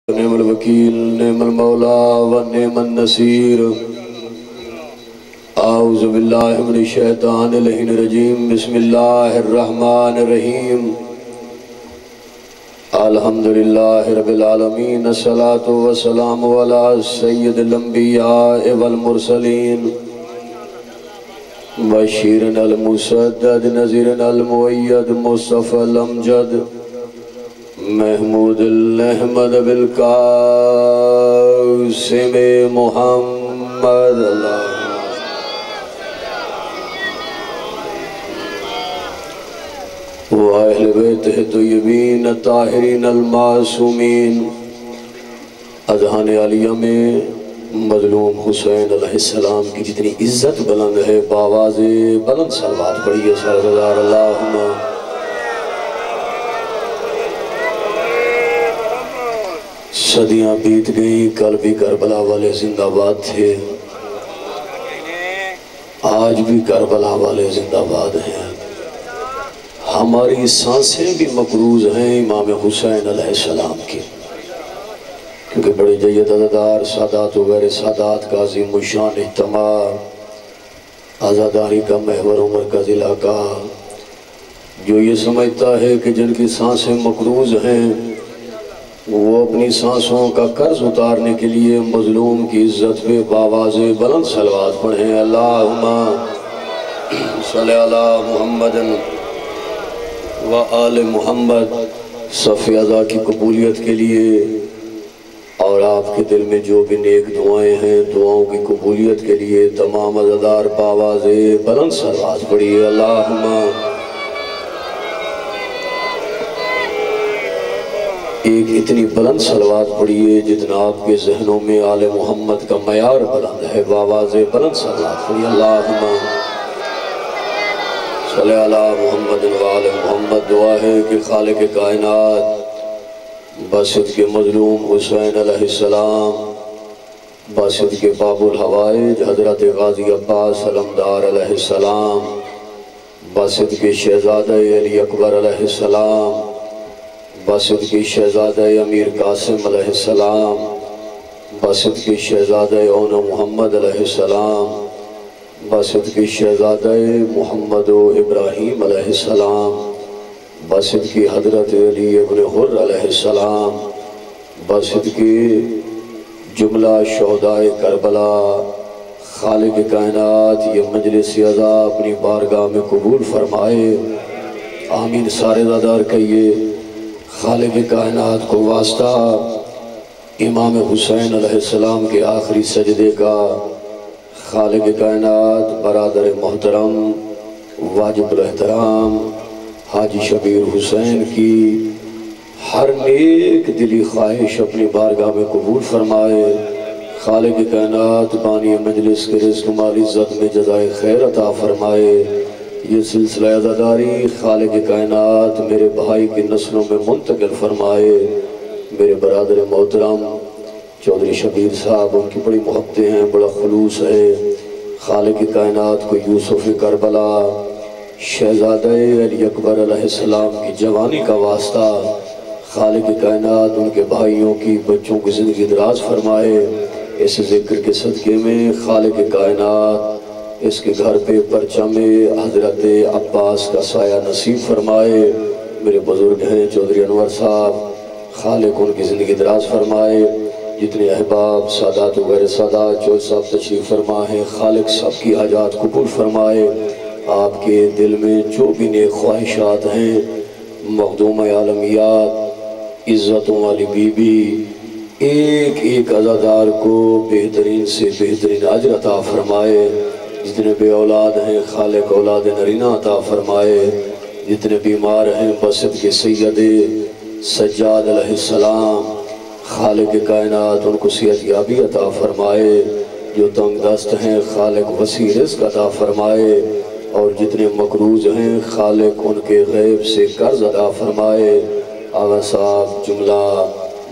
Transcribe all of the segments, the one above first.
نعم الوکیل نعم المولا و نعم النصیر اعوذ باللہ من الشیطان اللعین الرجیم بسم اللہ الرحمن الرحیم الحمدللہ رب العالمین الصلاة والسلام علی سید الانبیاء والمرسلین بشیرن المسدد نذیرن المؤید مصطفی الامجد محمود الاحمد بالقاسم محمد اللہ وآہل بیتہ طیبین الطاہرین المعصومین اذہان عالیہ میں مظلوم حسین علیہ السلام کی جتنی عزت بلند ہے باواز بلند صلوات پڑھیے سرزار اللہم صدیاں بیت گئیں کل بھی کربلا والے زندہ باد تھے آج بھی کربلا والے زندہ باد ہیں ہماری سانسیں بھی مقروض ہیں امام حسین علیہ السلام کی کیونکہ بڑے جید عزادار سادات و غیر سادات کا عظیم الشان اجتماع آزاداری کا محور و مرکز علاقہ جو یہ سمجھتا ہے کہ جن کی سانسیں مقروض ہیں وہ اپنی سانسوں کا قرض اتارنے کے لیے مظلوم کی عزت پہ باواز بلند صلوات پڑھیں اللہم صلی علی محمد و آل محمد صف عزا کی قبولیت کے لیے اور آپ کے دل میں جو بھی نیک دعائیں ہیں دعاؤں کی قبولیت کے لیے تمام عزادار باواز بلند صلوات پڑھیے اللہم ایک اتنی بلند صلوات پڑھیے جتنا آپ کے ذہنوں میں آل محمد کا معیار بلند ہے باواز بلند صلوات پڑھیے اللہم صلی علی محمد و آل محمد دعا ہے کہ خالق کائنات باسط کے مظلوم حسین علیہ السلام باسط کے باب الحوائج حضرت غازی عباس علمدار علیہ السلام باسط کے شہزادہ علی اکبر علیہ السلام باسط کی شہزادہ امیر قاسم علیہ السلام باسط کی شہزادہ اون محمد علیہ السلام باسط کی شہزادہ محمد و ابراہیم علیہ السلام باسط کی حضرت علی ابن حر علیہ السلام باسط کی جملہ شہداء کربلا خالق کائنات یہ مجلس عزا اپنی بارگاہ میں قبول فرمائے آمین سارے دادار کہیے خالق کائنات کو واسطہ امام حسین علیہ السلام کے آخری سجدے کا خالق کائنات برادر محترم واجب الاحترام حاجی شبیر حسین کی ہر نیک دلی خواہش اپنی بارگاہ میں قبول فرمائے خالق کائنات بانی مجلس کے رزق مال عزت میں جزائے خیر عطا فرمائے یہ سلسلہ عزاداری خالق کائنات میرے بھائی کی نسلوں میں منتقل فرمائے میرے برادر محترم چودھری شبیر صاحب ان کی بڑی محبتیں ہیں بڑا خلوص ہے خالق کائنات کو یوسف کربلا شہزادہ علی اکبر علیہ السلام کی جوانی کا واسطہ خالق کائنات ان کے بھائیوں کی بچوں کی زندگی دراز فرمائے اس ذکر کے صدقے میں خالق کائنات اس کے گھر پہ پرچم حضرت عباس کا سایہ نصیب فرمائے میرے بزرگ ہیں چودھری انور صاحب خالق ان کی زندگی دراز فرمائے جتنے احباب سادات و غیر سادات چودھری صاحب تشریف فرما ہے خالق سب کی حاجات قبول فرمائے آپ کے دل میں جو بھی نیک خواہشات ہیں مخدوم عالمیات عزتوں والی بی بی ایک ایک عزادار کو بہترین سے بہترین اجر عطا فرمائے جتنے بے اولاد ہیں خالق اولاد نرینہ عطا فرمائے جتنے بیمار ہیں باسط کے سید سجاد علیہ السلام خالق کائنات ان کو صحت یابی عطا فرمائے جو تنگ دست ہیں خالق وسیع رزق عطا فرمائے اور جتنے مقروض ہیں خالق ان کے غیب سے قرض عطا فرمائے آغا صاحب جملہ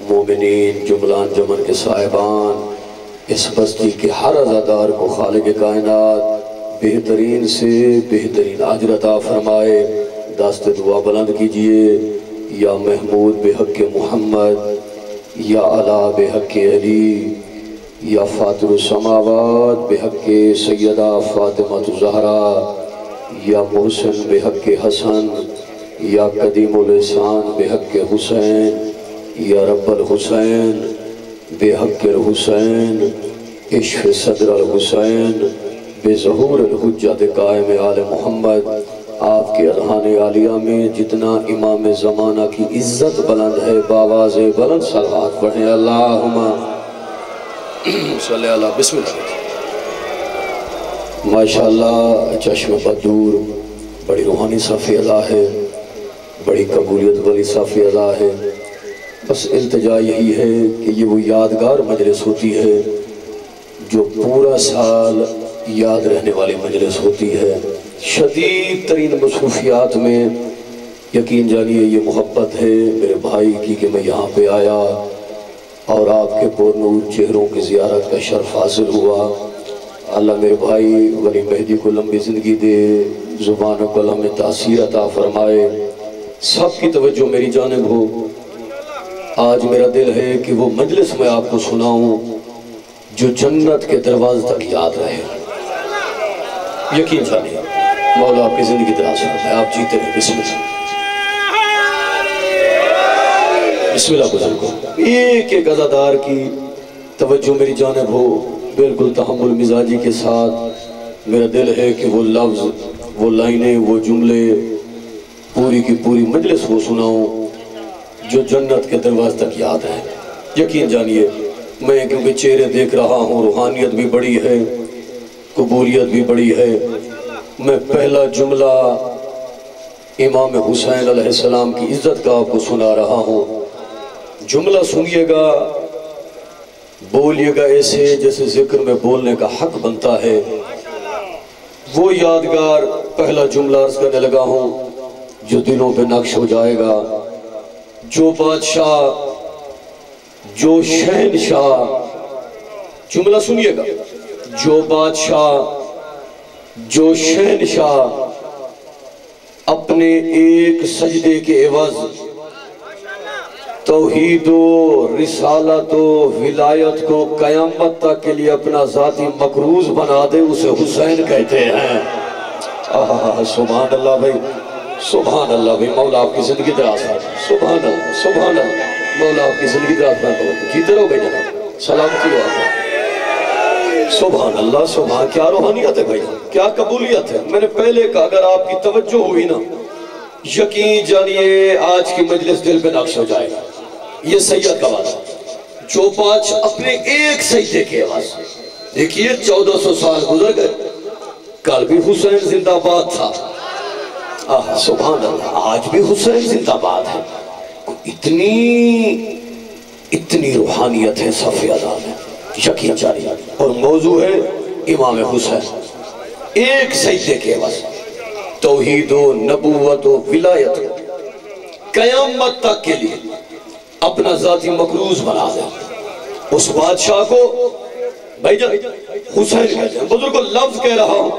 مومنین جملہ انجمن کے صاحبان اس بستی کے ہر عزادار کو خالق کائنات بہترین سے بہترین اجر عطا فرمائے دست دعا بلند کیجئے یا محمود بحق محمد یا علا بحق علی، یا فاطر السماوات بحق سیدہ فاطمہ الزہرا، یا محسن بحق حسن، یا قدیم الاسان بحق حسین، یا رب الحسین بحق الحسین، عشق صدر الحسین بظہور الحجت قائم آل محمد۔ آپ کے اذہان عالیہ میں جتنا امام زمانہ کی عزت بلند ہے باواز بلند صلوات پڑھیں۔ اللہم صلی اللہ بسم اللہ۔ ماشاءاللہ چشم بدور بڑی روحانی صافی ادا ہے، بڑی قبولیت والی صافی ادا ہے۔ بس التجا یہی ہے کہ یہ وہ یادگار مجلس ہوتی ہے جو پورا سال یاد رہنے والی مجلس ہوتی ہے۔ شدید ترین مصروفیات میں یقین جانیے یہ محبت ہے میرے بھائی کی کہ میں یہاں پہ آیا اور آپ کے پرنور چہروں کی زیارت کا شرف حاصل ہوا۔ اللہ میرے بھائی ولی مہدی کو لمبی زندگی دے، زبان و قلم میں تاثیر عطا فرمائے۔ سب کی توجہ میری جانب ہو۔ آج میرا دل ہے کہ وہ مجلس میں آپ کو سناؤں جو جنت کے دروازے تک یاد رہے۔ یقین جانیے مولا آپ کی زندگی دراز فرمائے، آپ جیتے رہے۔ بسم اللہ بسم اللہ بزرگوں، ایک ایک عزادار کی توجہ میری جانب ہو، بالکل تحمل مزاجی کے ساتھ۔ میرا دل ہے کہ وہ لفظ، وہ لائنیں، وہ جملے پوری کی پوری مجلس کو سناؤں جو جنت کے دروازے تک یاد ہے۔ یقین جانیے میں کیونکہ چہرے دیکھ رہا ہوں، روحانیت بھی بڑی ہے، قبولیت بھی بڑی ہے۔ میں پہلا جملہ امام حسین علیہ السلام کی عزت کا آپ کو سنا رہا ہوں۔ جملہ سنیے گا، بولیے گا ایسے جیسے ذکر میں بولنے کا حق بنتا ہے۔ وہ یادگار پہلا جملہ عرض کرنے لگا ہوں جو دلوں پہ نقش ہو جائے گا۔ جو بادشاہ، جو شہنشاہ، جملہ سنیے گا، جو بادشاہ، جو شہنشاہ اپنے ایک سجدے کے عوض توحید و رسالت و ولایت کو قیامت تک کے لیے اپنا ذاتی مقروض بنا دے، اسے حسین کہتے ہیں۔ سبحان اللہ بھائی، سبحان اللہ بھائی، مولا آپ کی زندگی دراز فرمائے۔ سبحان اللہ، سبحان اللہ، مولا آپ کی زندگی دراز فرمائے۔ جیتے رہو بھائی جناب، سلامتی ہو آپ۔ سبحان اللہ، سبحان، کیا روحانیت ہے بھائی، کیا قبولیت ہے۔ میں نے پہلے کہا اگر آپ کی توجہ ہوئی نا، یقین جانیے آج کی مجلس دل پہ نقش ہو جائے گا۔ یہ سید کا وعدہ، جو پانچ اپنے ایک سجدے کے عوض، دیکھیے 1400 سال گزر گئے، کل بھی حسین زندہ باد تھا۔ سبحان اللہ، آج بھی حسین زندہ باد ہے۔ اتنی روحانیت ہے صفی ادا میں، یقین جانیے۔ اور موضوع ہے امام حسین، ایک سجدے کے عوض توحید و نبوت و ولایت قیامت تک کے لیے اپنا ذاتی مقروض بنا دے۔ اس بادشاہ کو بھائی جان حسین کہتے ہیں۔ بزرگوں لفظ کہہ رہا ہوں،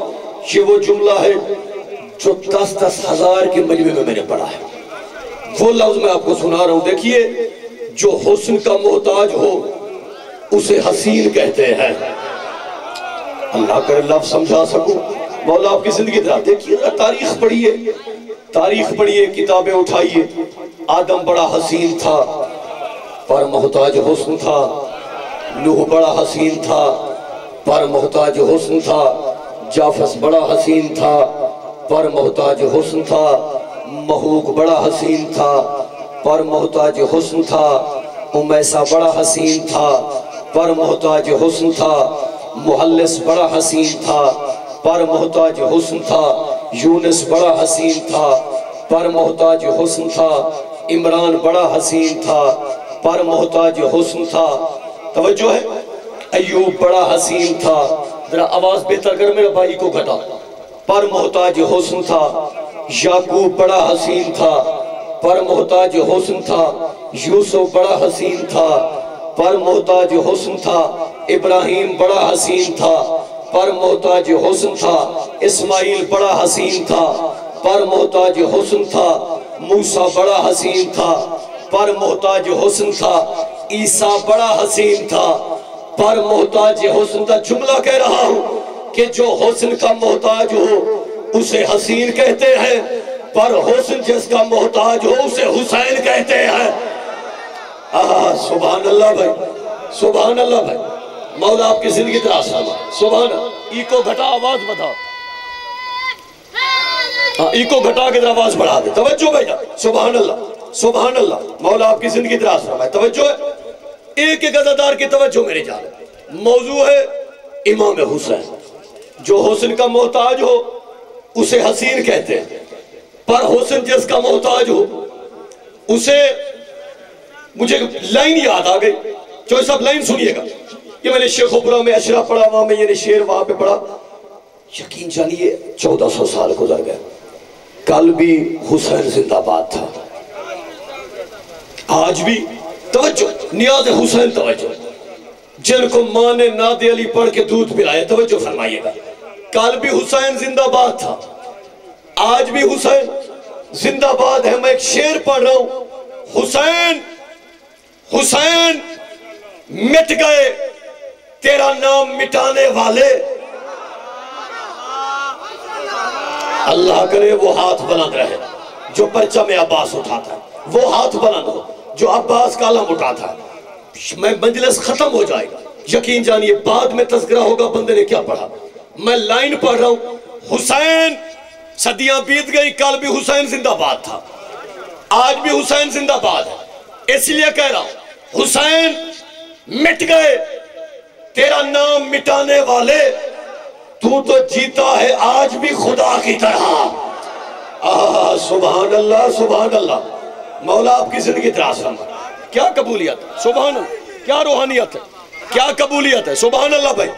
یہ وہ جملہ ہے جو 10,000 ہزار کے مجمع میں میں نے پڑھا ہے۔ وہ لفظ میں آپ کو سنا رہا ہوں، دیکھیے جو حسن کا محتاج ہو اسے حسین کہتے ہیں۔ اللہ کرے لفظ سمجھا سکوں، مولا آپ کی زندگی دراز۔ دیکھیے تاریخ پڑھیے، تاریخ پڑھیے، کتابیں اٹھائیے۔ آدم بڑا حسین تھا پر محتاج حسن تھا، نوح بڑا حسین تھا پر محتاج حسن تھا، جافس بڑا حسین تھا پر محتاج حسن تھا، محوق بڑا حسین تھا پر محتاج حسن تھا، امیسہ بڑا حسین تھا پر محتاج حسن تھا، محلس بڑا حسین تھا پر محتاج حسن تھا، یونس بڑا حسین تھا پر محتاج حسن تھا، عمران بڑا حسین تھا پر محتاج حسن تھا۔ توجہ ہے، ایوب بڑا حسین تھا، ذرا آواز بہتر کر میرے بھائی کو گھٹا، پر محتاج حسن تھا۔ یعقوب بڑا حسین تھا پر محتاج حسن تھا، یوسف بڑا حسین تھا پر محتاج حسن تھا، ابراہیم بڑا حسین تھا پر محتاج حسن تھا، اسماعیل بڑا حسین تھا پر محتاج حسن تھا، موسیٰ بڑا حسین تھا پر محتاج حسن تھا، عیسیٰ بڑا حسین تھا پر محتاج حسن کا جملہ کہہ رہا ہوں کہ جو حسن کا محتاج ہو اسے حسین کہتے ہیں، پر حسن جس کا محتاج ہو اسے حسین کہتے ہیں۔ سبحان اللہ بھائی، سبحان اللہ بھائی، مولا آپ کی زندگی دراز فرمائے۔ سبحان اللہ، ایکو گھٹا آواز بتا، ایکو گھٹا کے آواز بڑھا دے، توجہ بھائی جا، سبحان اللہ سبحان اللہ، مولا آپ کی زندگی دراز فرمائے۔ توجہ ہے، ایک ایک عزادار کی توجہ میرے جان ہے۔ موضوع ہے امام حسین، جو حسن کا محتاج ہو اسے حسین کہتے ہیں، پر حسن جس کا محتاج ہو اسے، مجھے لائن یاد آ گئی، جو سب لائن سنیے گا، یہ میں نے شیخ ابرا میں اشرا پڑھا، وہاں میں یہ شعر وہاں پہ پڑھا، یقین جانیے 1400 سال گزر گئے، کل بھی حسین زندہ باد تھا، آج بھی توجہ، نیاز حسین توجہ، جن کو ماں نے ناد علی پڑھ کے دودھ پلائے، توجہ فرمائیے گا، کل بھی حسین زندہ باد تھا، آج بھی حسین زندہ باد ہے۔ میں ایک شعر پڑھ رہا ہوں، حسین حسین مٹ گئے تیرا نام مٹانے والے، اللہ کرے وہ ہاتھ بلند رہے جو پرچم عباس اٹھاتا ہے، وہ ہاتھ بلند ہو جو عباس کا علم اٹھاتا ہے۔ میں مجلس ختم ہو جائے گا، یقین جانیے بعد میں تذکرہ ہوگا بندے نے کیا پڑھا۔ میں لائن پڑھ رہا ہوں، حسین صدیاں بیت گئی، کل بھی حسین زندہ باد تھا، آج بھی حسین زندہ باد ہے، اس لیے کہہ رہا ہوں حسین مٹ گئے تیرا نام مٹانے والے، تو جیتا ہے آج بھی خدا کی طرح۔ سبحان اللہ سبحان اللہ، مولا آپ کی زندگی دراز فرمائے۔ کیا قبولیت ہے، سبحان اللہ، کیا روحانیت ہے، کیا قبولیت ہے، سبحان اللہ بھائی۔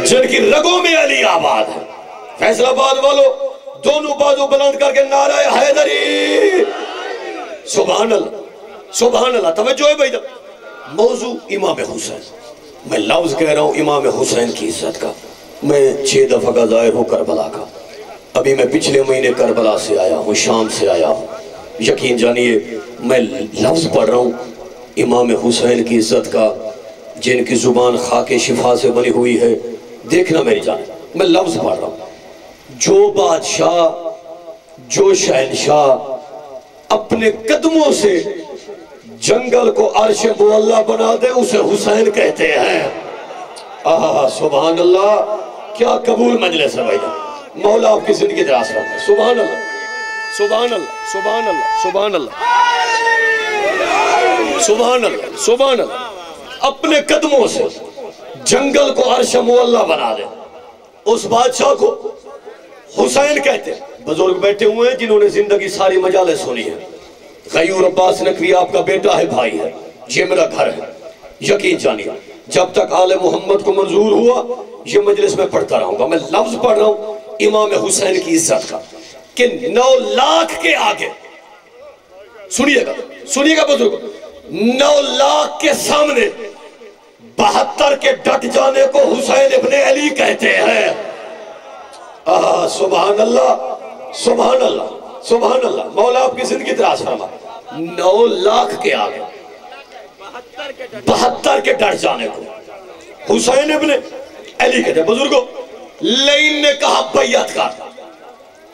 جن کی رگوں میں علی آباد ہے، فیصل آباد والوں دونوں بازو بلند کر کے نعرہ حیدری، سبحان اللہ سبحان اللہ۔ توجہ ہے بھائی، موضوع امام حسین، میں لفظ کہہ رہا ہوں امام حسین کی عزت کا۔ میں 6 دفعہ کا ظاہر ہوں کربلا کا، ابھی میں پچھلے مہینے کربلا سے آیا ہوں، شام سے آیا ہوں، یقین جانیے میں لفظ پڑھ رہا ہوں امام حسین کی عزت کا، جن کی زبان خاک شفا سے بنی ہوئی ہے۔ دیکھنا میری جان، میں لفظ پڑھ رہا ہوں، جو بادشاہ جو شہنشاہ اپنے قدموں سے جنگل کو عرش معلیٰ بنا دے اسے حسین کہتے ہیں۔ سبحان اللہ، کیا قبول مجلس ہے بھائی جان، مولا آپ کی زندگی دراز فرمائے۔ سبحان اللہ سبحان اللہ سبحان اللہ سبحان اللہ سبحان اللہ سبحان اللہ، اپنے قدموں سے جنگل کو عرش معلیٰ بنا دے اس بادشاہ کو حسین کہتے ہیں۔ بزرگ بیٹھے ہوئے ہیں جنہوں نے زندگی ساری مجالس سنی ہے، غیور عباس نقوی آپ کا بیٹا ہے، بھائی ہے، یہ میرا گھر ہے، یقین جانیے جب تک آل محمد کو منظور ہوا یہ مجلس میں پڑھتا رہوں گا۔ میں لفظ پڑھ رہا ہوں امام حسین کی عزت کا کہ 9 لاکھ کے آگے، سنیے گا بزرگ، 9 لاکھ کے سامنے 72 کے ڈٹ جانے کو حسین ابن علی کہتے ہیں۔ سبحان اللہ سبحان اللہ سبحان اللہ، مولا آپ کی زندگی دراز فرمائے۔ 9 لاکھ کے آگے 72 کے ڈٹ جانے کو حسین ابن علی کہتے ہیں۔ بزرگوں، لین نے کہا بیعت کر،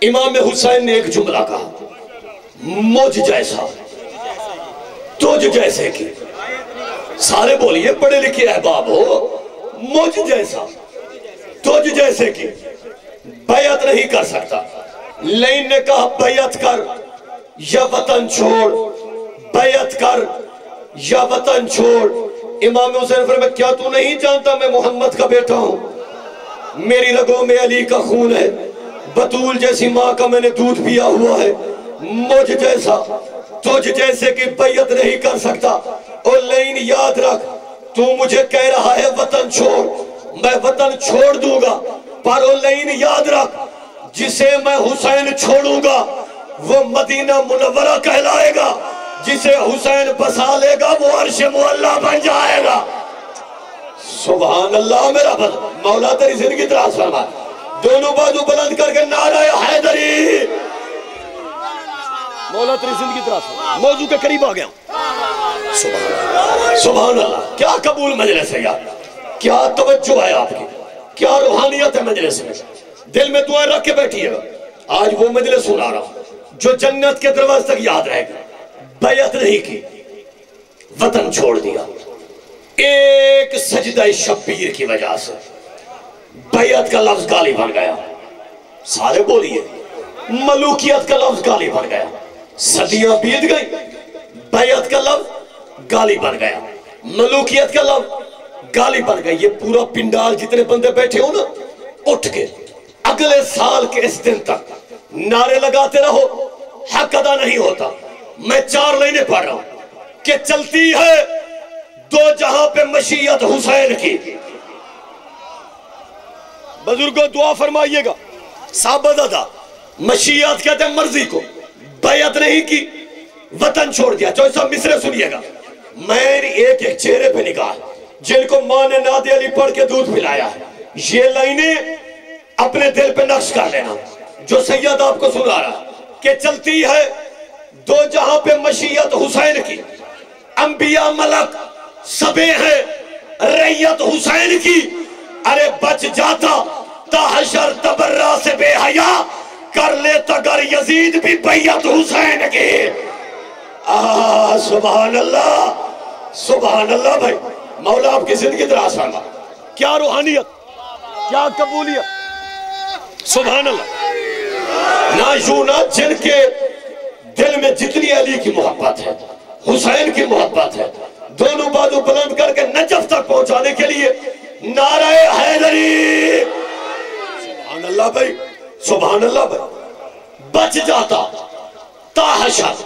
امام حسین نے ایک جملہ کہا، مجھ جیسا تجھ جیسے کی، سارے بولیے پڑھے لکھے احباب ہو، مجھ جیسا تجھ جیسے کی بیعت نہیں کر سکتا۔ لین نے کہا بیعت کر یا وطن چھوڑ، بیعت کر یا وطن چھوڑ۔ امام حسین فرمایا کیا تو نہیں جانتا میں محمد کا بیٹا ہوں، میری رگوں میں علی کا خون ہے، بطول جیسی ماں کا میں نے دودھ پیا ہوا ہے، مجھ جیسا تجھ جیسے کی بیعت نہیں کر سکتا۔ اور لین یاد رکھ، تو مجھے کہہ رہا ہے وطن چھوڑ، میں وطن چھوڑ دوں گا، پر او لین یاد رکھ، جسے میں حسین چھوڑوں گا وہ مدینہ منورہ کہلائے گا، جسے حسین بسا لے گا وہ عرش معلیٰ بن جائے گا۔ سبحان اللہ میرا مولا تیری زندگی دراز فرمائے۔ دونوں بازو بلند کر کے نعرہ حیدری، مولا تیری زندگی تراس موضوع کے قریب آ گیا ہوں. سبحان اللہ. کیا قبول مجلس ہے یار, کیا توجہ ہے آپ کی, کیا روحانیت ہے مجلس میں. دل میں دعائیں رکھ کے بیٹھیے گا. آج وہ مجلس سنا رہا ہوں جو جنت کے دروازے تک یاد رہے گا. بیعت نہیں کی, وطن چھوڑ دیا, ایک سجدہ شبیر کی وجہ سے بیعت کا لفظ گالی بن گیا. سارے بولیے, ملوکیت کا لفظ گالی بن گیا. صدیاں بیت گئی, بیعت کا لفظ گالی بن گیا, ملوکیت کا لفظ گالی بن گئی. یہ پورا پنڈال جتنے بندے بیٹھے ہو نا, اٹھ کے اگلے سال کے اس دن تک نعرے لگاتے رہو, حق ادا نہیں ہوتا. میں 4 لائنیں پڑھ رہا ہوں کہ چلتی ہے دو جہاں پہ مشیت حسین کی. بزرگوں دعا فرمائیے گا. صحابہ دادا مشیت کہتے ہیں مرضی کو, بیعت نہیں کی, وطن چھوڑ دیا. جو سب مصرے سنیے گا. میں ایک ایک چہرے پہ نگاہ, جن کو ماں نے ناد علی پڑھ کے دودھ پلایا ہے, یہ لائنیں اپنے دل پہ نقش کر لینا. جو سید آپ کو سنا رہا کہ چلتی ہے دو جہاں پہ مشیت حسین کی, انبیاء ملک سبے ہیں ریت حسین کی. ارے بچ جاتا تا حشر تبرہ سے بے حیا, کر لیتا گر یزید بھی بیعت حسین کی. سبحان اللہ, سبحان اللہ. بھائی مولا آپ کی زندگی دراز فرما. کیا روحانیت, کیا قبولیت. سبحان اللہ. نہ یوں نہ جن کے دل میں جتنی علی کی محبت ہے, حسین کی محبت ہے, دونوں بازو بلند کر کے نجف تک پہنچانے کے لیے نعرہ حیدری. سبحان اللہ بھائی, سبحان اللہ بھائی. بچ جاتا تا حشر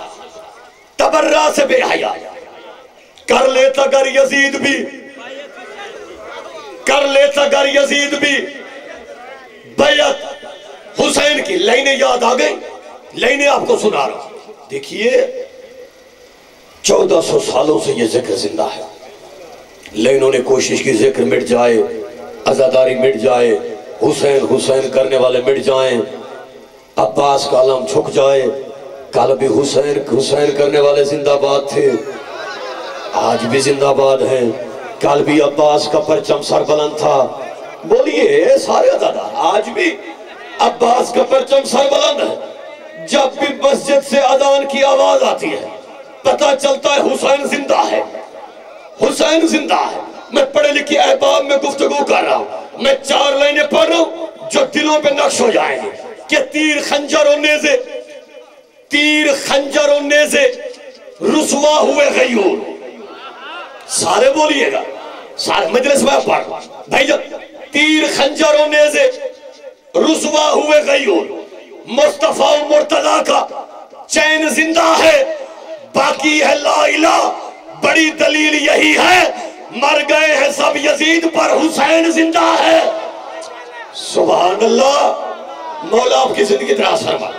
تبرہ سے بے حیا, کر لیتا گر یزید بھی, کر لیتا گر یزید بھی بیعت حسین کی. لائنیں یاد آ گئی, لائنیں آپ کو سنا رہا ہوں. دیکھیے 1400 سالوں سے یہ ذکر زندہ ہے. لائنوں نے کوشش کی ذکر مٹ جائے, عزاداری مٹ جائے, حسین حسین کرنے والے مٹ جائیں, عباس کا علم چھک جائے. کل بھی حسین حسین کرنے والے زندہ باد تھے, آج بھی زندہ باد ہیں. کل بھی عباس کا پرچم سر بلند تھا. بولیے سارے عزادار, آج بھی عباس کا پرچم سر بلند ہے. جب بھی مسجد سے اذان کی آواز آتی ہے پتہ چلتا ہے حسین زندہ ہے, حسین زندہ ہے. میں پڑھے لکھی احباب میں گفتگو کر رہا ہوں. میں 4 لائنیں پڑھ رہا ہوں جو دلوں پہ نقش ہو جائیں گے کہ تیر خنجر و نیزے, تیر خنجر و نیزے رسوا ہوئے غیور. سارے بولیے گا, سارے مجلس میں پڑھ بھائی جب. تیر خنجر و نیزے رسوا ہوئے غیور, مصطفیٰ و مرتضیٰ کا چین زندہ ہے, باقی ہے لا الہ. بڑی دلیل یہی ہے, مر گئے ہیں سب یزید پر, حسین زندہ ہے. سبحان اللہ. مولا آپ کی زندگی دراز فرما.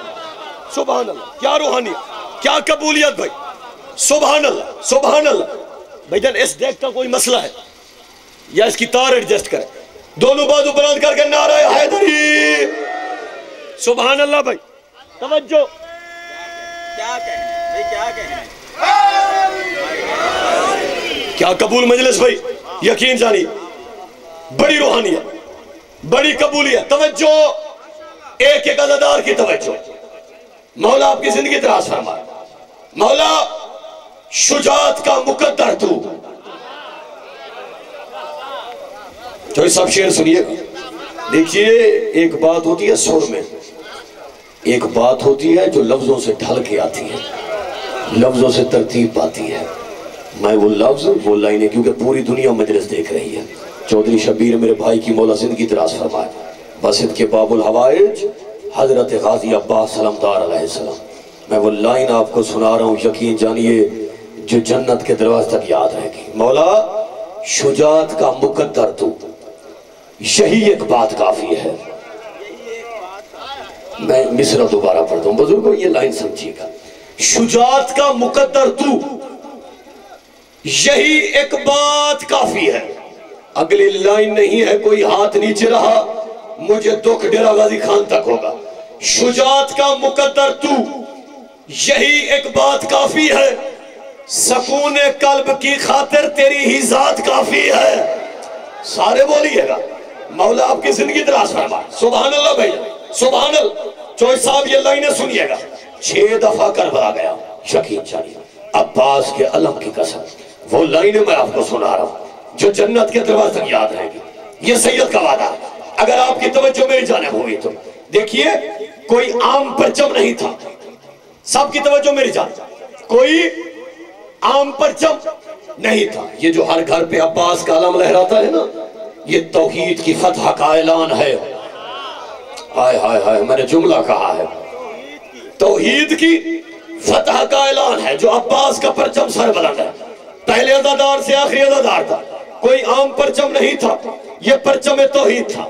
سبحان اللہ. کیا روحانیت, کیا قبولیت بھائی. سبحان اللہ, سبحان اللہ. بھائی جان اس ڈیک کا کوئی مسئلہ ہے یا اس کی تار ایڈجسٹ کریں, دونوں بازو بلند کر کے نعرہ حیدری. سبحان اللہ بھائی. توجہ, کیا کہیں, کیا کہیں. کیا قبول مجلس بھائی, یقین جانی. بڑی روحانیت, بڑی قبولیت. توجہ, ایک ایک عزادار کی توجہ. مولا آپ کی زندگی دراز فرما. مولا شجاعت کا مقدر تو. جو سب شعر سنیے گا. دیکھیے ایک بات ہوتی ہے سر میں, ایک بات ہوتی ہے جو لفظوں سے ڈھل کے آتی ہے, لفظوں سے ترتیب پاتی ہے. میں وہ لفظ وہ لائنیں, کیونکہ پوری دنیا مجلس دیکھ رہی ہے. چودھری شبیر میرے بھائی کی مولا زندگی دراز فرمائے. باسط کے باب الحوائج حضرت غازی عباس سلامدار علیہ السلام. میں وہ لائن آپ کو سنا رہا ہوں, یقین جانیے جو جنت کے دروازے تک یاد رہے گی. مولا شجاعت کا مقدر تو, یہی ایک بات کافی ہے. میں مصرع دوبارہ پڑھتا ہوں بزرگوں, یہ لائن سمجھیے گا. شجاعت کا مقدر تو, یہی ایک بات کافی ہے. اگلی لائن نہیں ہے کوئی ہاتھ نیچے رہا مجھے دکھ ڈیرہ غازی خان تک ہوگا. شجاعت کا مقدر تو, یہی ایک بات کافی ہے، سکون قلب کی خاطر تیری ہی ذات کافی ہے. سارے بولیے گا مولا آپ کی زندگی دراز فرمائے. سبحان اللہ بھائی، سبحان اللہ. چوئی صاحب یہ لائنیں سنیے گا. 6 دفعہ کربلا گیا، یقین جانیے عباس کے علم کی قسم. وہ لائنیں میں آپ کو سنا رہا ہوں جو جنت کے دروازے تک یاد رہے گی. یہ سید کا وعدہ ہے. اگر آپ کی توجہ میری جانب ہوئی تو دیکھیے، کوئی عام پرچم نہیں تھا. سب کی توجہ میری جانب، کوئی عام پرچم نہیں تھا. یہ جو ہر گھر پہ عباس کا علم لہراتا ہے نا، یہ توحید کی فتح کا اعلان ہے. ہائے ہائے ہائے، میں نے جملہ کہا ہے، توحید کی فتح کا اعلان ہے. جو عباس کا پرچم سر بلند ہے، پہلے عزادار سے آخری عزادار تھا، کوئی عام پرچم نہیں تھا. یہ پرچم توحید تھا.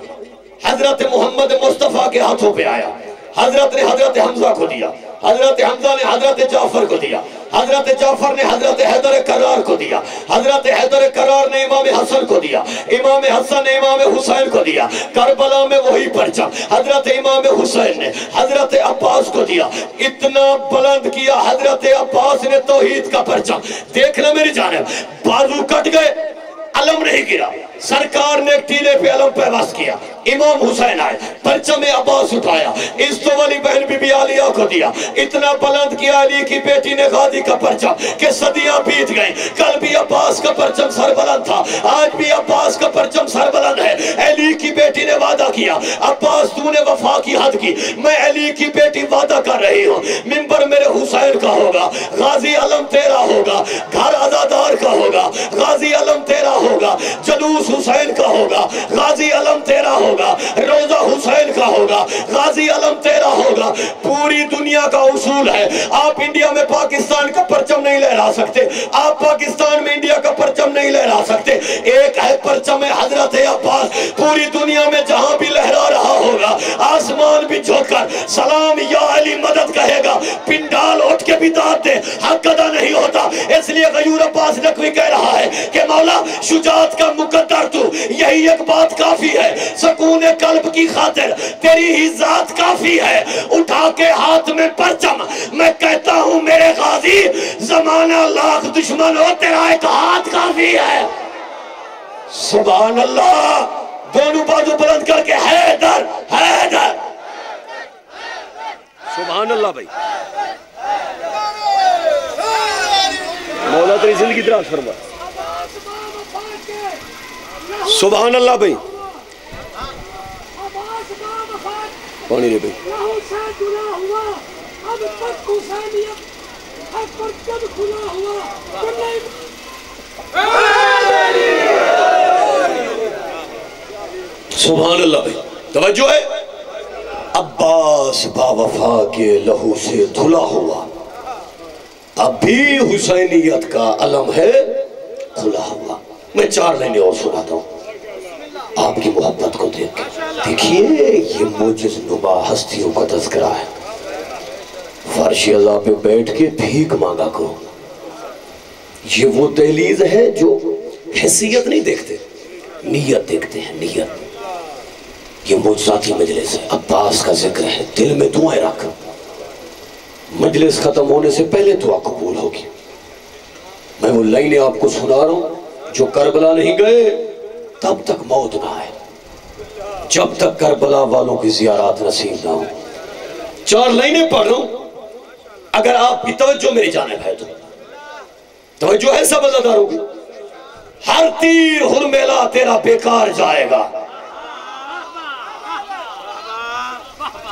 حضرت محمد مصطفیٰ کے ہاتھوں پہ آیا. حضرت نے حضرت حمزہ کو دیا، حضرت حمزہ نے حضرت جعفر کو دیا، حضرت جعفر نے حضرت حیدر کرار کو دیا، حضرت حیدر کرار نے امام حسن کو دیا، امام حسن نے امام حسین کو دیا. کربلا میں وہی پرچم حضرت امام حسین نے حضرت عباس کو دیا. اتنا بلند کیا حضرت عباس نے توحید کا پرچم. دیکھنا میری جانب، بازو کٹ گئے، علم نہیں گرا. سرکار نے ایک ٹیلے پہ علم پیوست کیا. امام حسین آئے، پرچم عباس اٹھایا، اس تو والی بہن بی بی عالیہ کو دیا. اتنا بلند کیا علی کی بیٹی نے غازی کا پرچم کہ صدیاں بیت گئیں. کل بھی عباس کا پرچم سر بلند تھا، آج بھی عباس کا پرچم سر بلند ہے. علی کی بیٹی نے وعدہ کیا، عباس تو نے وفا کی حد کی، میں علی کی بیٹی وعدہ کر رہی ہوں، منبر میرے حسین کا ہوگا، غازی علم تیرا ہوگا، گھر عزادار کا ہوگا، غازی علم تیرا ہوگا، جلوس حسین کا ہوگا، غازی علم تیرا ہوگا، روزہ حسین کا ہوگا، غازی علم تیرا ہوگا. پوری دنیا کا اصول ہے، آپ انڈیا میں پاکستان کا پرچم نہیں لہرا سکتے، آپ پاکستان میں انڈیا کا پرچم نہیں لہرا سکتے. ایک ہے پرچم حضرت عباس. پوری دنیا میں جہاں بھی لہرا رہا ہوگا، آسمان بھی جھک کر سلام یا علی مدد کہے گا. پنڈال اٹھ کے بھی داد دے، حق ادا نہیں ہوتا. اس لیے غیور عباس نقوی کہہ رہا ہے کہ مولا شجاعت کا مقدر تو، یہی ایک بات کافی ہے، سکون قلب کی خاطر تیری ہی ذات کافی ہے. اٹھا کے ہاتھ میں پرچم، میں کہتا ہوں میرے غازی، زمانہ لاکھ دشمن ہو، تیرا ایک ہاتھ کافی ہے. سبحان اللہ. دونوں بازو بلند کر کے حیدر حیدر. سبحان اللہ بھائی. مولا تیری زندگی دراز فرما. سبحان اللہ بھائی. پانی رے بھائی. سبحان اللہ بھائی. توجہ ہے. عباس با وفا کے لہو سے دھلا ہوا، اب بھی حسینیت کا علم ہے کھلا ہوا. میں 4 لائنیں اور سناتا ہوں آپ کی محبت کو دیکھ کے. دیکھیے یہ موجز نما ہستیوں کا تذکرہ ہے. فرش عزا پہ بیٹھ کے بھیک مانگا کرو. یہ وہ دہلیز ہے جو حیثیت نہیں دیکھتے، نیت دیکھتے ہیں، نیت. یہ معجزاتی مجلس ہے، عباس کا ذکر ہے، دل میں دعائیں رکھ. مجلس ختم ہونے سے پہلے دعا قبول ہوگی. میں وہ لائنیں آپ کو سنا رہا ہوں، جو کربلا نہیں گئے تب تک موت نہ آئے، جب تک کربلا والوں کی زیارات نصیب نہ ہو. 4 لائنیں پڑھ رہا ہوں، اگر آپ کی توجہ میری جانب ہے تو توجہ ہے سب عزاداروں کی. ہر تیر ہرمیلا تیرا بیکار جائے گا.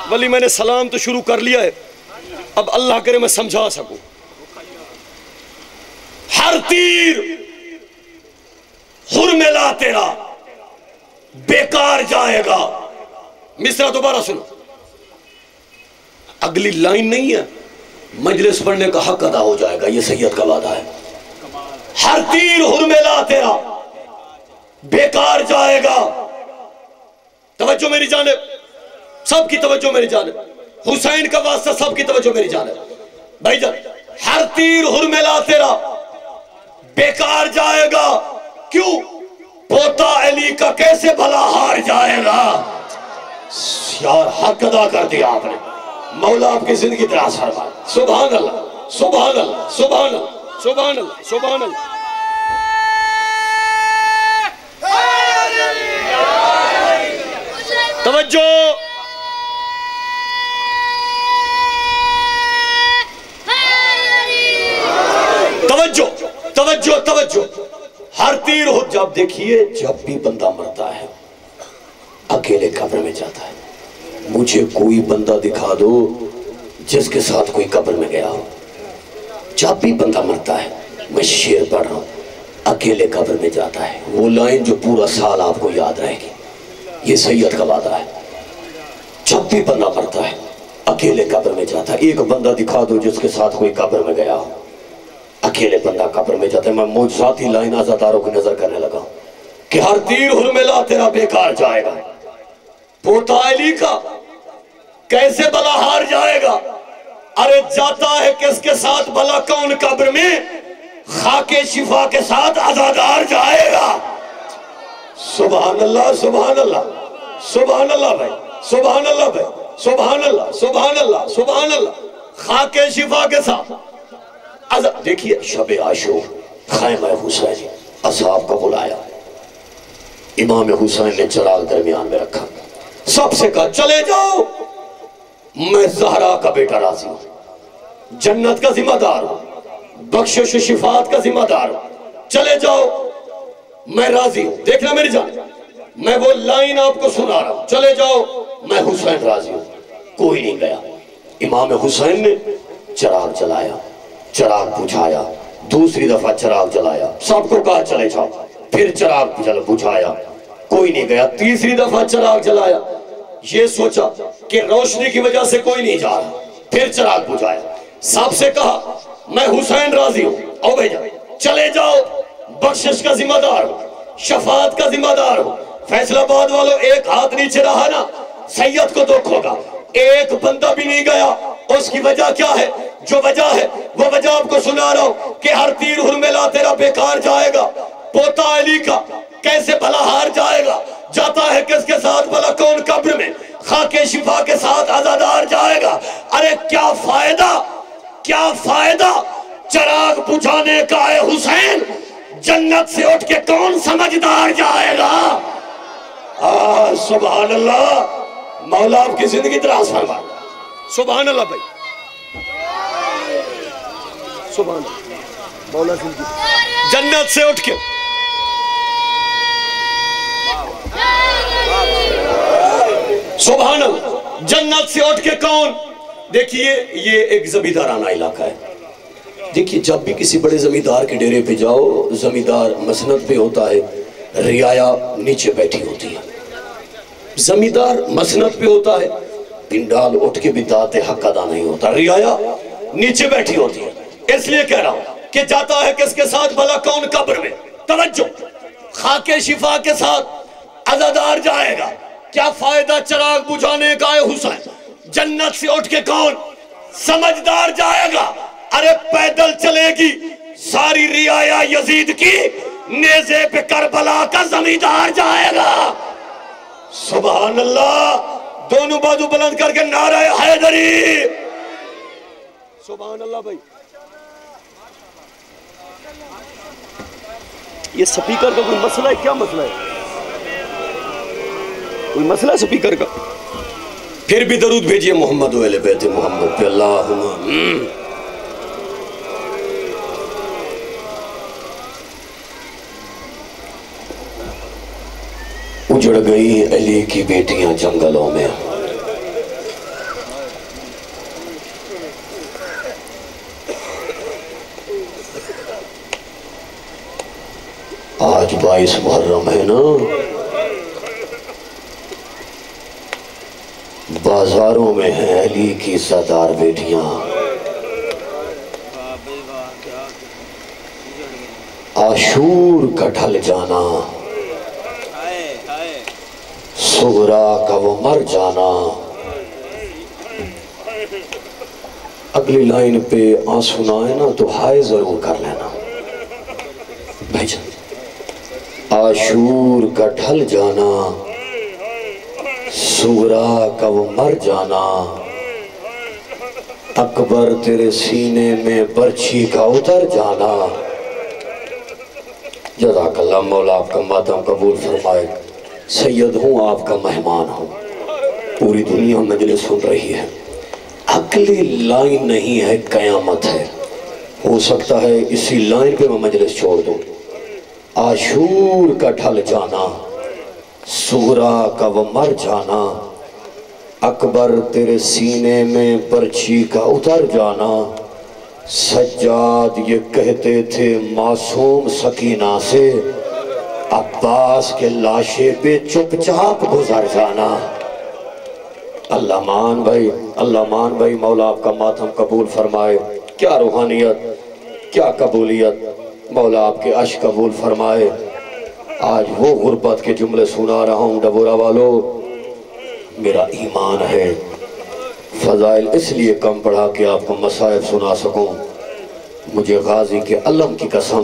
ولی میں نے سلام تو شروع کر لیا ہے، اب اللہ کرے میں سمجھا سکوں. ہر تیر ہرمیلا تیرا بیکار جائے گا. مصرع دوبارہ سنو، اگلی لائن نہیں ہے، مجلس پڑھنے کا حق ادا ہو جائے گا، یہ سید کا وعدہ ہے. ہر تیر ہرمیلا تیرا بیکار جائے گا. توجہ میری جانب، سب کی توجہ میری جانب. حسین کا واسطہ، سب کی توجہ میری جانب. بھائی جان، ہر تیر ہرمیلا تیرا بیکار جائے گا. کیوں؟ پوتا علی کا کیسے بھلا ہار جائے گا. یار حق ادا کر دیا آپ نے. مولا آپ کی زندگی دراز فرمائے. سبحان اللہ سبحان اللہ سبحان اللہ سبحان اللہ سبحان اللہ. توجہ توجہ توجہ توجہ. ہر تیر ہو. جب دیکھیے جب بھی بندہ مرتا ہے اکیلے قبر میں جاتا ہے. مجھے کوئی بندہ دکھا دو جس کے ساتھ کوئی قبر میں گیا ہو. جب بھی بندہ مرتا ہے, میں شعر پڑھ رہا ہوں, اکیلے قبر میں جاتا ہے. وہ لائن جو پورا سال آپ کو یاد رہے گی, یہ سید کا وعدہ ہے. جب بھی بندہ مرتا ہے اکیلے قبر میں جاتا ہے. ایک بندہ دکھا دو جس کے ساتھ کوئی قبر میں گیا ہو. اکیلے بندہ قبر میں جاتا ہے. میں معجزاتی لائن عزاداروں کی نظر کرنے لگا ہوں کہ ہر تیر حرملا تیرا بیکار جائے گا. پوتا علی کا کیسے بلا ہار جائے گا. ارے جاتا ہے کس کے ساتھ بلا کون قبر میں, خاک شفا کے ساتھ عزادار جائے گا. سبحان اللہ سبحان اللہ سبحان اللہ بھائی سبحان اللہ بھائی سبحان اللہ سبحان اللہ سبحان اللہ. خاک شفا کے ساتھ دیکھیے شب عاشور خیمہ حسین اصحاب کو بلایا. امام حسین نے چراغ درمیان میں رکھا, سب سے کہا چلے جاؤ, میں زہرا کا بیٹا راضی ہوں, جنت کا ذمہ دار ہوں, بخشش و شفاعت کا ذمہ دار ہوں, چلے جاؤ میں راضی ہوں. دیکھنا میری جان, میں وہ لائن آپ کو سنا رہا ہوں, چلے جاؤ میں حسین راضی ہوں. کوئی نہیں گیا. امام حسین نے چراغ جلایا, چراغ بجھایا, دوسری دفعہ چراغ جلایا, سب کو کہا چلے جاؤ, پھر چراغ بجھایا, کوئی نہیں گیا. تیسری دفعہ چراغ جلایا, یہ سوچا کہ روشنی کی وجہ سے کوئی نہیں جا رہا, پھر چراغ بجھایا. سب سے کہا میں حسین راضی ہوں, او بھیجا چلے جاؤ, بخشش کا ذمہ دار ہوں, شفاعت کا ذمہ دار ہوں. فیصلہ آباد والوں ایک ہاتھ نیچے رہا نا, سید کو دکھ ہوگا. ایک بندہ بھی نہیں گیا. اس کی وجہ کیا ہے؟ جو وجہ ہے وہ وجہ آپ کو سنا رہا ہوں کہ ہر تیر حرملا تیرا بیکار جائے گا. پوتا علی کا کیسے بھلا ہار جائے گا. جاتا ہے کس کے ساتھ بھلا کون قبر میں, خاک شفا کے ساتھ عزادار جائے گا. ارے کیا فائدہ چراغ بجھانے کا اے حسین, جنت سے اٹھ کے کون سمجھدار جائے گا. سبحان اللہ. مولا آپ کی زندگی دراز فرمائے. سبحان اللہ بھائی سبحان اللہ. مولا زندگی جنت سے اٹھ کے سبحان اللہ, جنت سے اٹھ کے کون. دیکھیے یہ ایک زمیندارانہ علاقہ ہے. دیکھیے جب بھی کسی بڑے زمیندار کے ڈیرے پہ جاؤ, زمیندار مسند پہ ہوتا ہے, رعایا نیچے بیٹھی ہوتی ہے. زمیندار مسند پہ ہوتا ہے, پنڈال اٹھ کے بھی داد حق ادا نہیں ہوتا, رعایا نیچے بیٹھی ہوتی ہے. اس لیے کہہ رہا ہوں کہ جاتا ہے کس کے ساتھ بھلا کون قبر میں. توجہ, خاک شفا کے ساتھ عزادار جائے گا. کیا فائدہ چراغ بجھانے کا اے حسین, جنت سے اٹھ کے کون سمجھدار جائے گا. ارے پیدل چلے گی ساری رعایا یزید کی, نیزے پہ کربلا کا زمیندار جائے گا. سبحان اللہ. دونوں بازو بلند کر کے نعرہ حیدری. سبحان اللہ بھائی. یہ سپیکر کا کوئی مسئلہ ہے, کیا مسئلہ ہے؟ کوئی مسئلہ ہے سپیکر کا؟ پھر بھی درود بھیجئے محمد و اہل بیت محمد پہ. اللہم اجڑ گئی علی کی بیٹیاں جنگلوں میں, آج 22 محرم ہے نا, بازاروں میں ہیں علی کی عزتدار بیٹیاں. عاشور کا ڈھل جانا, صغرا کا وہ مر جانا. اگلی لائن پہ آنسو نہ آئے نا تو ہائے ضرور کر لینا بھائی جان. عاشور کا ڈھل جانا, صغرا کا وہ مر جانا, اکبر تیرے سینے میں برچھی کا اتر جانا۔ جزاک اللہ، مولا آپ کا ماتم قبول فرمائے۔ سید ہوں، آپ کا مہمان ہوں، پوری دنیا مجلس سن رہی ہے، اگلی لائن نہیں ہے، قیامت ہے۔ ہو سکتا ہے اسی لائن پہ میں مجلس چھوڑ دوں۔ عاشور کا ڈھل جانا، سغرا کا وہ مر جانا، اکبر تیرے سینے میں برچھی کا اتر جانا۔ سجاد یہ کہتے تھے معصوم سکینہ سے، عباس کے لاشے پہ چپ چاپ گزر جانا۔ اللہ مان بھائی، مولا آپ کا ماتم قبول فرمائے۔ کیا روحانیت، کیا قبولیت، مولا آپ کے عشق قبول فرمائے۔ آج وہ غربت کے جملے سنا رہا ہوں ڈبورا والو، میرا ایمان ہے۔ فضائل اس لیے کم پڑھا کہ آپ کو مصائب سنا سکوں۔ مجھے غازی کے علم کی قسم،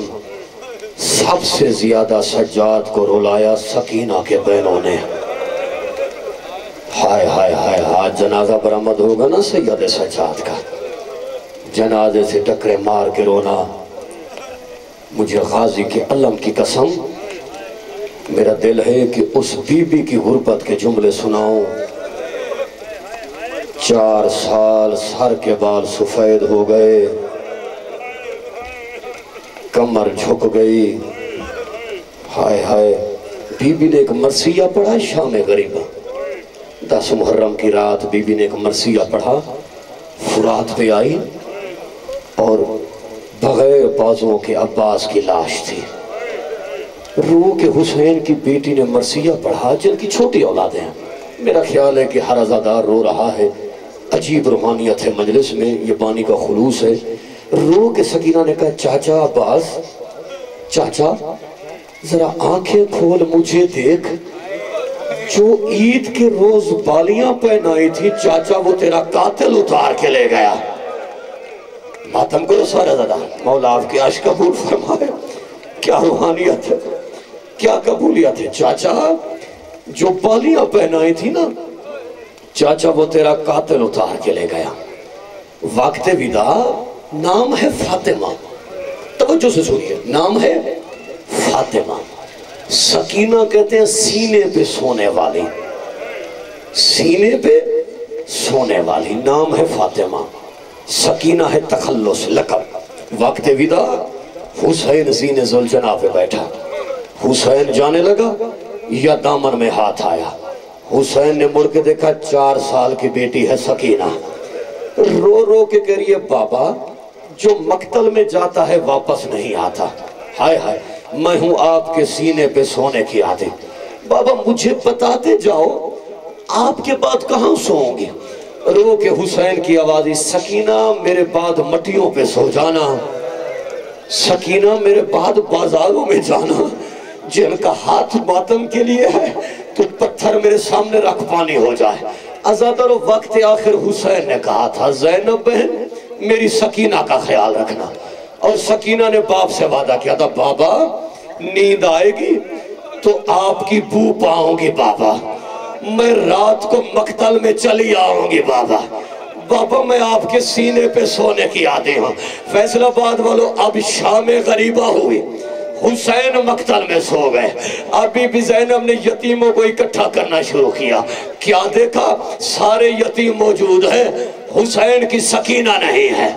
سب سے زیادہ سجاد کو رلایا سکینہ کے بہنوں نے۔ ہائے ہائے ہائے، آج جنازہ برآمد ہوگا نا سید سجاد کا، جنازے سے ٹکرے مار کے رونا۔ مجھے غازی کے علم کی قسم، میرا دل ہے کہ اس بی بی کی غربت کے جملے سناؤں۔ 4 سال سر کے بال سفید ہو گئے، کمر جھک گئی۔ ہائے ہائے، بی بی نے ایک مرثیہ پڑھا شام غریبہ، 10 محرم کی رات بی بی نے ایک مرثیہ پڑھا، فرات پہ آئی اور بغیر بازوں کے عباس کی لاش تھی۔ روح کے حسین کی بیٹی نے مرثیہ پڑھا، جن کی چھوٹی اولادیں ہیں۔ میرا خیال ہے کہ ہر عزادار رو رہا ہے، عجیب روحانیت ہے مجلس میں، یہ بانی کا خلوص ہے۔ رو کے سکینہ نے کہا چاچا عباس، چاچا ذرا آنکھیں کھول مجھے دیکھ، جو عید کے روز بالیاں پہنائی تھی چاچا وہ تیرا قاتل اتار کے لے گیا۔ ماتم کرو سارا زدہ، مولا آپ کے عشق قبول فرمائے۔ کیا روحانیت ہے، کیا قبولیت ہے۔ چاچا جو بالیاں پہنائی تھی نا چاچا وہ تیرا قاتل اتار کے لے گیا۔ وقت ودا، نام ہے فاطمہ، توجہ سے سنیے، نام ہے فاطمہ۔ سکینہ کہتے ہیں سینے پہ سونے والی، سینے پہ سونے والی، نام ہے فاطمہ۔ سکینہ ہے تخلص، لقب۔ وقت ودا، حسین سینے زلجنا پہ بیٹھا، حسین جانے لگا یا دامن میں ہاتھ آیا۔ حسین نے مڑ کے دیکھا 4 سال کی بیٹی ہے سکینہ، رو رو کے کہہ رہی ہے بابا جو مقتل میں جاتا ہے واپس نہیں آتا۔ ہائے ہائے، میں ہوں آپ کے سینے پہ سونے کی عادی، بابا مجھے بتاتے جاؤ آپ کے بعد کہاں سوؤں گی۔ رو کے حسین کی آوازی، سکینہ میرے بعد مٹیوں پہ سو جانا، سکینہ میرے بعد بازاروں میں جانا، جن کا ہاتھ ماتم کے لیے ہے تو پتھر میرے سامنے رکھ پانی ہو جائے۔ عزادر وقت آخر حسین نے کہا تھا زینب بہن میری سکینہ کا خیال رکھنا، اور سکینہ نے باپ سے وعدہ کیا تھا بابا نیند آئے گی تو آپ کی بو پاؤں گی بابا، میں رات کو مقتل میں چلی آؤں گی بابا، بابا میں آپ کے سینے پہ سونے کی عادی ہوں۔ فیصل آباد والو اب شام غریبہ ہوئی، حسین مقتل میں سو گئے، ابھی بھی زینب نے یتیموں کو اکٹھا کرنا شروع کیا۔ کیا دیکھا؟ سارے یتیم موجود ہیں، حسین کی سکینہ نہیں ہے۔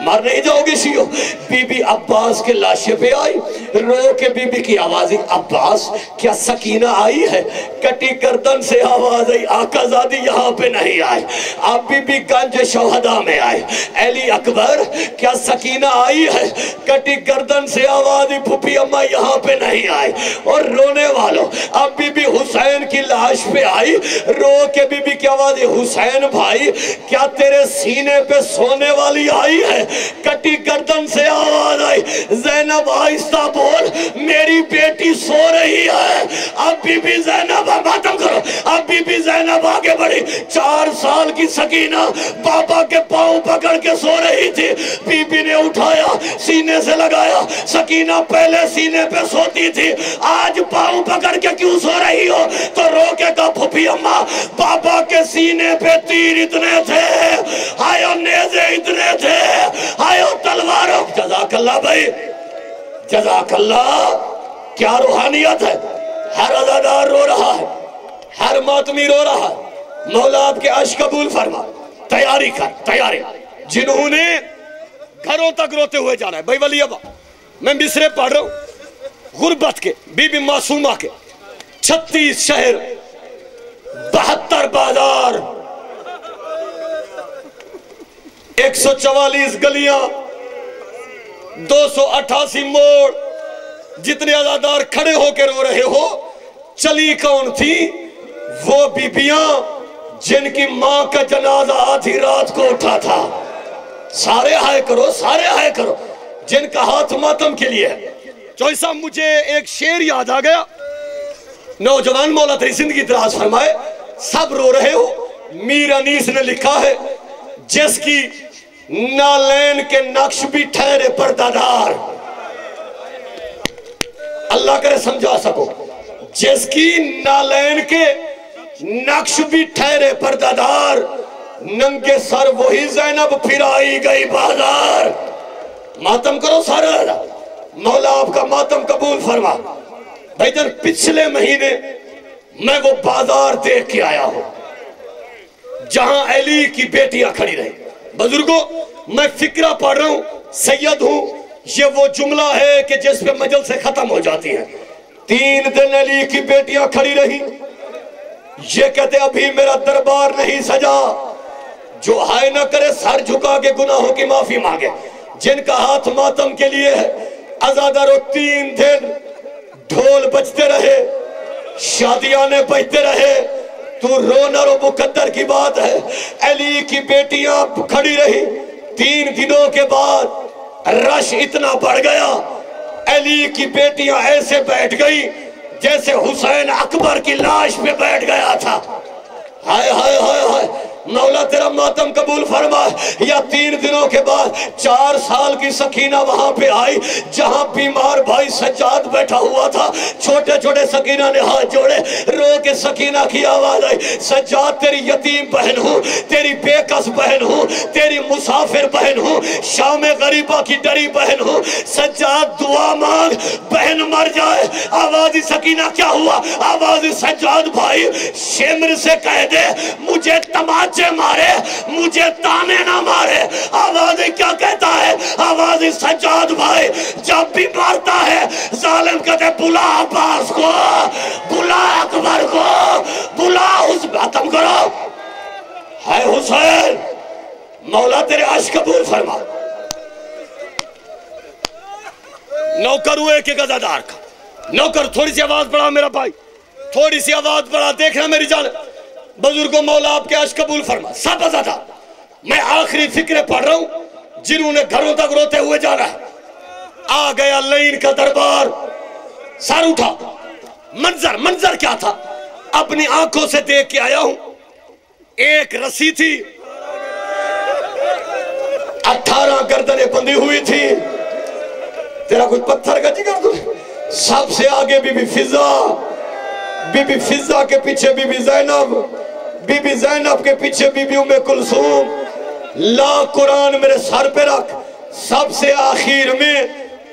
مر نہیں جاؤ گی شیعو۔ بی بی عباس کے لاشے پہ آئی، رو کے بی بی کی آوازی عباس کیا سکینہ آئی ہے؟ کٹی گردن سے آواز آئی آقا زادی یہاں پہ نہیں آئی۔ اب بی بی گنج شہدہ میں آئی، علی اکبر کیا سکینہ آئی ہے؟ کٹی گردن سے آواز آئی پھپی اماں یہاں پہ نہیں آئی۔ اور رونے والوں اب بی بی حسین کی لاش پہ آئی، رو کے بی بی کی آواز آئی حسین بھائی کیا تیرے سینے پہ سونے والی آئی ہے؟ کٹی گردن سے آواز آئی زینب آہستہ بول میری بیٹی سو رہی ہے۔ اب اب بی بی زینب ماتم کرو، اب بی بی زینب آگے بڑھی، 4 سال کی سکینہ بابا کے پاؤں پکڑ کے سو رہی تھی، بی بی نے اٹھایا سینے سے لگایا، سکینہ پہلے سینے پہ سوتی تھی، آج پاؤں پکڑ کے کیوں سو رہی ہو؟ تو رو کے کہا پھپھی اماں بابا کے سینے پہ تیر اتنے تھے، آئیو نیزے اتنے تھے، آئیو تلواروں۔ جزاک اللہ بھائی، جزاک اللہ، کیا روحانیت ہے۔ ہر عزادار رو رہا ہے، ہر ماتمی رو رہا ہے، مولا آپ کے عشق قبول فرما۔ تیاری کر، تیاری۔ جنہوں نے گھروں تک روتے ہوئے جانا ہے، بھائی ولی ابا میں مصرے پڑھ رہا ہوں، غربت کے، بی بی معصومہ کے، 36 شہر، 72 بازار، 144 گلیاں، 288 موڑ، جتنے عزادار کھڑے ہو کے رو رہے ہو، چلی کون تھی؟ وہ بیبیاں جن کی ماں کا جنازہ آدھی رات کو اٹھا تھا۔ سارے ہائے کرو، سارے ہائے کرو، جن کا ہاتھ ماتم کے لیے ہے۔ چوہی صاحب مجھے ایک شعر یاد آ گیا، نوجوان مولا تیری زندگی دراز فرمائے، سب رو رہے ہو، میر انیس نے لکھا ہے، جس کی نالین کے نقش بھی ٹھہرے پردہ دار، اللہ کرے سمجھا سکو، جس کی نالین کے نقش بھی ٹھہرے پردہ دار، ننگے سر وہی زینب پھرائی گئی بازار۔ ماتم کرو سارا، مولا آپ کا ماتم قبول فرما۔ بھائی جان پچھلے مہینے میں وہ بازار دیکھ کے آیا ہوں جہاں علی کی بیٹیاں کھڑی رہی۔ بزرگوں میں فکرہ پڑھ رہا ہوں، سید ہوں، یہ وہ جملہ ہے کہ جس پہ مجلس ختم ہو جاتی ہے۔ 3 دن علی کی بیٹیاں کھڑی رہی، یہ کہتے ابھی میرا دربار نہیں سجا، جو ہائے نہ کرے سر جھکا کے گناہوں کی معافی مانگے، جن کا ہاتھ ماتم کے لیے ہے۔ عزادارو 3 دن ڈھول بجتے رہے، شادیانے بجتے رہے، تو رونا رو مقدر کی بات ہے۔ علی کی بیٹیاں کھڑی رہی، 3 دنوں کے بعد رش اتنا بڑھ گیا، علی کی بیٹیاں ایسے بیٹھ گئی جیسے حسین اکبر کی لاش پہ بیٹھ گیا تھا۔ ہائے ہائے ہائے ہائے، مولا تیرا ماتم قبول فرما۔ یا 3 دنوں کے بعد 4 سال کی سکینہ وہاں پہ آئی جہاں بیمار بھائی سجاد بیٹھا ہوا تھا، چھوٹے چھوٹے سکینہ نے ہاتھ جوڑے، رو کے سکینہ کی آواز آئی، سجاد تیری یتیم بہن ہوں، تیری بے کس بہن ہوں، تیری مسافر بہن ہوں، شام غریبہ کی ڈری بہن ہوں، سجاد دعا مانگ بہن مر جائے۔ آواز سکینہ کیا ہوا؟ آواز سجاد بھائی شمر سے کہہ دے مجھے تماچے مارے، مجھے تانے نہ مارے۔ آواز کیا کہتا ہے؟ آواز سجاد بھائی جب بھی مارتا ہے ظالم کہتے بلا عباس کو، بلا اکبر کو، بلا اس ختم کرو۔ ہے حسین، مولا تیرے عشق قبول فرما۔ نوکر ہوئے کہ غزادار کا نوکر، تھوڑی سی آواز بڑھا میرا بھائی، تھوڑی سی آواز بڑھا، دیکھنا میری جان۔ بزرگوں مولا آپ کے عشق قبول فرما۔ سب عزادہ میں آخری فکرے پڑھ رہا ہوں جنہوں نے گھروں تک روتے ہوئے جانا ہے۔ آ گیا لین کا دربار، سر اٹھا، منظر کیا تھا اپنی آنکھوں سے دیکھ کے آیا ہوں۔ ایک رسی تھی، 18 گردنیں بندھی ہوئی تھی، تیرا کچھ پتھر کا جگر تو سب سے آگے بی بی فضا، بی بی فضا کے پیچھے بی بی زینب، بی بی زینب کے پیچھے بی بی ام کلثوم۔ لا قرآن میرے سر پہ رکھ، سب سے آخر میں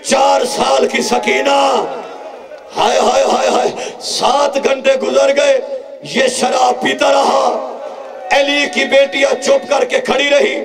4 سال کی سکینہ۔ ہائے ہائے ہائے ہائے، 7 گھنٹے گزر گئے، یہ شراب پیتا رہا، علی کی بیٹیاں چپ کر کے کھڑی رہی۔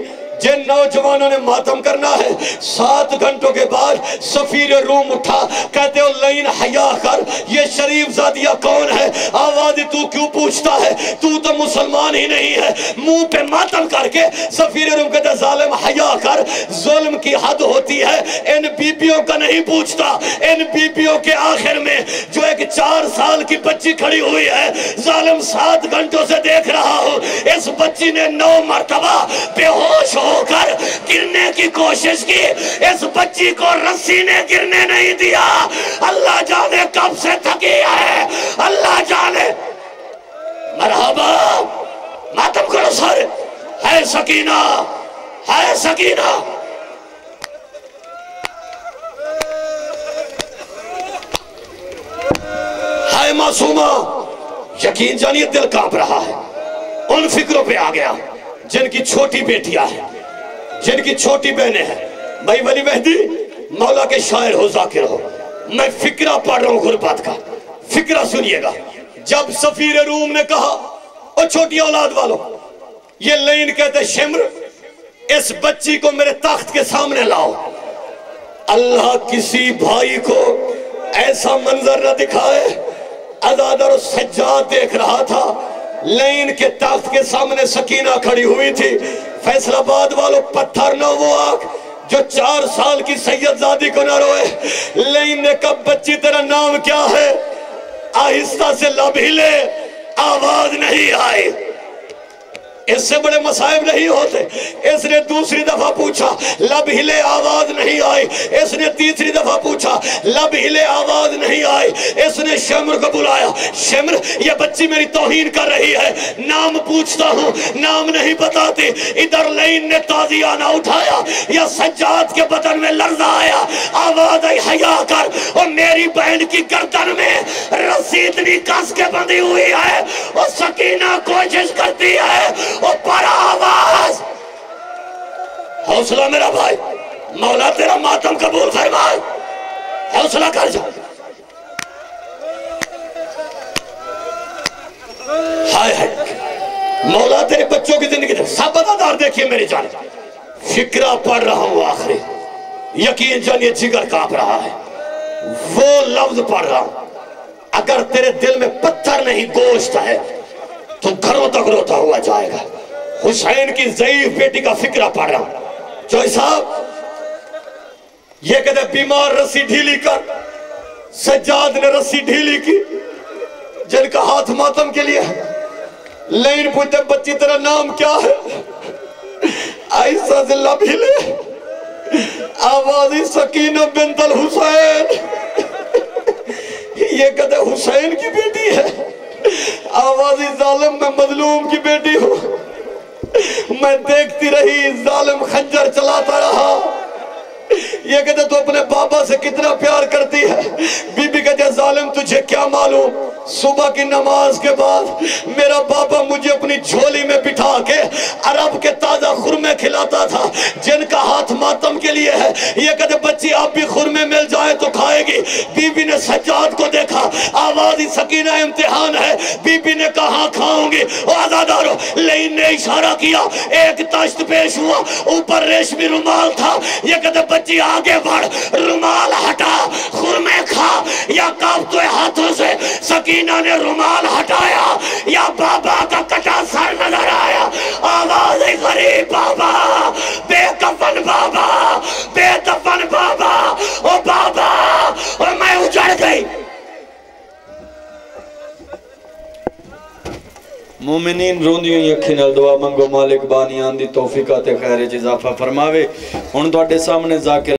جن نوجوانوں نے ماتم کرنا ہے، 7 گھنٹوں کے بعد سفیر روم اٹھا، کہتے ہو لین حیا کر، یہ شریف زادیہ کون ہے؟ آواز تو کیوں پوچھتا ہے؟ تو مسلمان ہی نہیں ہے۔ منہ پہ ماتم کر کے سفیر روم کہتے ظالم حیا کر، ظلم کی حد ہوتی ہے، ان بیبیوں کا نہیں پوچھتا۔ ان بیبیوں کے آخر میں جو ایک 4 سال کی بچی کھڑی ہوئی ہے، ظالم 7 گھنٹوں سے دیکھ رہا ہوں، اس بچی نے 9 مرتبہ بے ہوش ہو کر گرنے کی کوشش کی، اس بچی کو رسی نے گرنے نہیں دیا۔ اللہ جانے کب سے تھکی ہے، اللہ جانے۔ مرحبا، ماتم کرو سارے، ہے سکینہ، ہے سکینہ۔ ہے معصومہ، یقین جانیے دل کانپ رہا ہے۔ ان فکروں پہ آ گیا جن کی چھوٹی بیٹیاں ہیں، جن کی چھوٹی بہنیں ہیں۔ بھائی ولی مہدی مولا کے شاعر ہو، ذاکر ہو، میں فکرہ پڑھ رہا ہوں غربت کا، فکرہ سنیے گا۔ جب سفیر روم نے کہا او چھوٹی اولاد والو، یہ لین کہتے شمر، اس بچی کو میرے تخت کے سامنے لاؤ۔ اللہ کسی بھائی کو ایسا منظر نہ دکھائے۔ عزادر و سجاد دیکھ رہا تھا، لین کے تخت کے سامنے سکینہ کھڑی ہوئی تھی۔ فیصل آباد والو، پتھر نہ وہ آنکھ جو 4 سال کی سید زادی کو نہ روئے۔ لین نے کہا بچی تیرا نام کیا ہے؟ آہستہ سے لب ہلے، آواز نہیں آئی۔ اس سے بڑے مصائب نہیں ہوتے۔ اس نے دوسری دفعہ پوچھا، لب ہلے، آواز نہیں آئی۔ اس نے تیسری دفعہ پوچھا، لب ہلے، آواز نہیں آئی۔ اس نے شمر کو بلایا، شمر یہ بچی میری توہین کر رہی ہے، نام پوچھتا ہوں نام نہیں بتاتی۔ ادھر لین نے تازیہ نہ اٹھایا، یا سجاد کے بدن میں لرزہ آیا، آواز آئی حیا کر، اور میری بہن کی گردن میں رسی اتنی کس کے بندھی ہوئی ہے، اور سکینہ کوشش کرتی ہے، اوپر آواز۔ حوصلہ میرا بھائی، مولا تیرا ماتم قبول فرمائے، حوصلہ کر جا۔ ہائے ہائے، مولا تیرے بچوں کی زندگی دے سب بدادار دیکھئے میری جان۔ فکرہ پڑھ رہا ہوں آخری، یقین جانیے جگر کانپ رہا ہے۔ وہ لفظ پڑھ رہا ہوں، اگر تیرے دل میں پتھر نہیں گوشت ہے تو گھروں تک روتا ہوا جائے گا۔ حسین کی ضعیف بیٹی کا فکرہ پڑھ رہا ہوں۔ چوئی صاحب یہ کہتے بیمار رسی ڈھیلی کر، سجاد نے رسی ڈھیلی کی، جن کا ہاتھ ماتم کے لیے ہے۔ لین پوچھتے بچی تیرا نام کیا ہے؟ آئیسہ سے لب ہلے، آوازی سکینہ بنت الحسین۔ یہ کہتے حسین کی بیٹی ہے، آوازی ظالم میں مظلوم کی بیٹی ہوں۔ میں دیکھتی رہی، ظالم خنجر چلاتا رہا۔ یہ کہتے تو اپنے بابا سے کتنا پیار کرتی ہے؟ بی بی کہتے ظالم تجھے کیا معلوم، صبح کی نماز کے بعد میرا بابا مجھے اپنی جھولی میں بٹھا کے عرب کے تازہ خرمے کھلاتا تھا، جن کا ہاتھ ماتم کے لیے ہے۔ یہ کہتے بچی آپ بھی خرمے مل جائے تو کھائے گی۔ بی بی نے سجاد کو دیکھا، آوازی سکینہ امتحان ہے۔ بی بی نے کہا کھاؤں گی، آزادارو۔ لین نے اشارہ کیا، ایک تشت پیش ہوا، اوپر ریشمی رومال تھا۔ یہ کہتے بچی آگے بڑھ، رومال ہٹا، خرمے کھا۔ یا کاپتے ہاتھوں سے سکینہ نے رومال ہٹایا، یا بابا کا کٹا سر نظر آیا۔ آواز غریب بابا، بے کفن بابا، بے دفن بابا، او بابا، اور میں اجڑ گئی۔ مومنین روندیوں یکھی نال دعا منگو، مالک بانی آن دی توفیقات خیر اضافہ فرماوے۔ ہن تواڈے سامنے ذاکر